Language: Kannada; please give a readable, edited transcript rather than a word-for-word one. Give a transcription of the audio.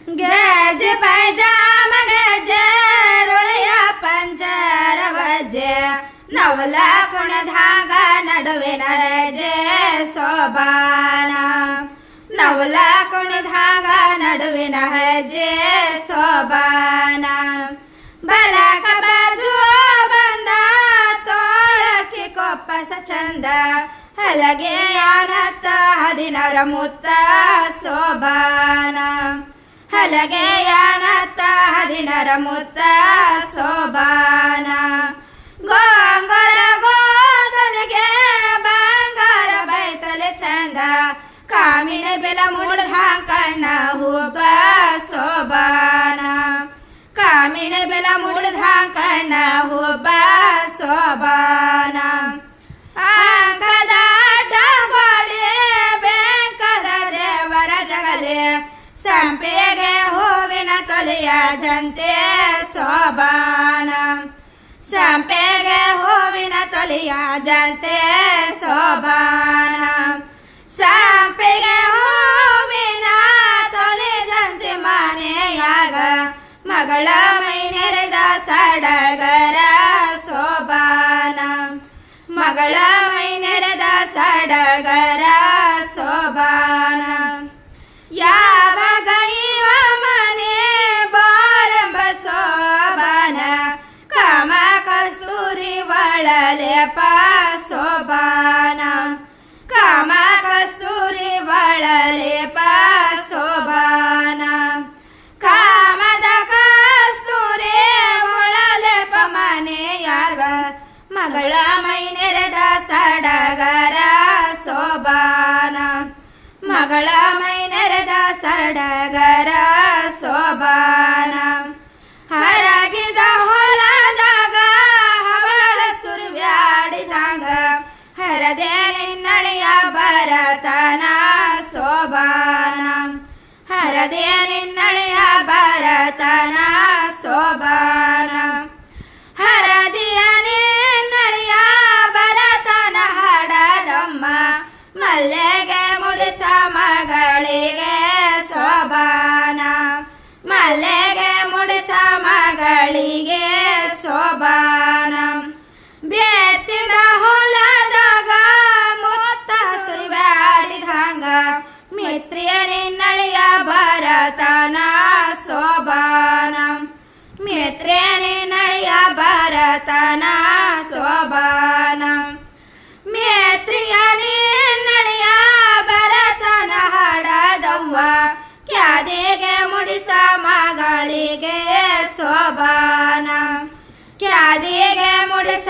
ಗೆಜ್ಜೆ ಪೈಜಾಮ ಗೆಜ್ಜೆ ರುಳಿಯ ಪಂಚರ ವಜ್ಜೆ ನವಲ ಕುಣದಾಗ ನಡುವಿನ ಹೆಜ್ಜೆ ಸೋಬಾನ ನವಲ ಕುಣಿದಾಗ ನಡುವಿನ ಹೆಜ್ಜೆ ಸೋಬಾನ ಬಲಕ ಬಾಜು ಬಂದ ತೋಳಕ್ಕೆ ಕೊಪ್ಪಸ ಚಂದ ಹಲಗೆ ಯಾನತ್ತ ಹದಿನರ ಮುತ್ತ ಸೋಬಾನ ಹಲಗೆ ಯಾನತ್ತ ಹದಿನರ ಮುತ್ತ ಸೋಬಾನ ಗೋಂಗರ ಗೋದನಿಗೆ ಬಂಗಾರ ಬೈತಲೆ ಚಂದ ಕಾಮಿನ ಬೆಲ ಮುಳ್ದ ಕಣ್ಣ ಹೂಬ ಸೋಬಾನ ಕಾಮಿನ ಬೆಲ ಮುಳ್ದ ಕಣ್ಣ ಹೂಬ ಸೋಬಾನ ಅಂಗದ ಡಂಗೋಳಿ ಬೆಂಕದ ದೇವರ ಜಗಲೆ ಸಂಪೆಗೆ ಹೂವಿನ ತೊಲೆಯ ಜಂತೆ ಸೋಬಾನ ಸಂಪೆಗೆ ಹೂವಿನ ತೊಲೆಯ ಜಂತೆ ಸೋಬಾನ ಸಂಪೆಗೆ ಹೂವಿನ ತೊಲೆ ಜಂತೆ ಮನೆಯಾಗ ಮಗಳ ಮೈ ನೆರೆದ ಸಡಗರ ಸೋಬಾನ ಮಗಳ ಮೈ ನೆರೆದ ಸಡಗರ ಸೋಬಾನ ಯಾವ ಗೈವ ಮನೆ ಬಾರಂಬ ಸೋಬಾನ ಕಾಮ ಕಸ್ತೂರಿ ಒಳಲೆಪ ಸೋಬಾನ ಕಾಮ ಕಸ್ತೂರಿ ಒಳಲೆಪ ಸೋಬಾನ ಕಾಮದ ಕಸ್ತೂರಿ ಒಳಲೆಪ ಮನೆಯಾಗ ಮಗಳ ಮೈ ನೆರೆದ ಸಡಗರ ಸೋಬಾನ ಮಗಳ ಮೈ ನೆರೆದ ಸಡಗರ ಸೋಬಾನ ಹರಗಿದ ಹೊಲದಾಗ ಹವಳದ ಸುರುವ್ಯಾಡಿದಾಗ ಹರದೆ ನಿನ್ನಡೆಯ ಬರತನ ಸೋಬಾನ ಹರದೆ ನಿನ್ನಡೆಯ ಬರತನ ಸೋಬಾನ ಹರದಿಯ ನಿನ್ನಡೆಯ ಬರತನ ಹಡದಮ್ಮ ಮಲ್ಲೆಗೆ ಮುಡಿಸ ಮಗಳಿಗೆ ಸೋಬಾನ ಮಲ್ಲೆಗೆ ಮುಡಿಸ ಮಗಳಿಗೆ ಸೋಬಾನ ಬೇತಿಡ ಹೊಲದಾಗ ಮುತ್ತ ಸುರಿಬ್ಯಾಡಿದಂಗ ಮಿತ್ರಿಯ ನಿನ್ನಳೆಯ ಬರತನ ಸೋಬಾನ ಮಿತ್ರಿಯ ನಿನ್ನಳೆಯ ಬರತನ ಸೋಬಾನ ಮೇತ್ರಿಯ ನಿನ್ನಳೆಯ ಬರತನ ಹಡದವ್ವ ಕ್ಯಾದೆಗೆ ಮುಡಿಸ ಮಗಳಿಗೆ ಸೋಬಾನ ಕ್ಯಾದೆಗೆ ಮುಡಿಸ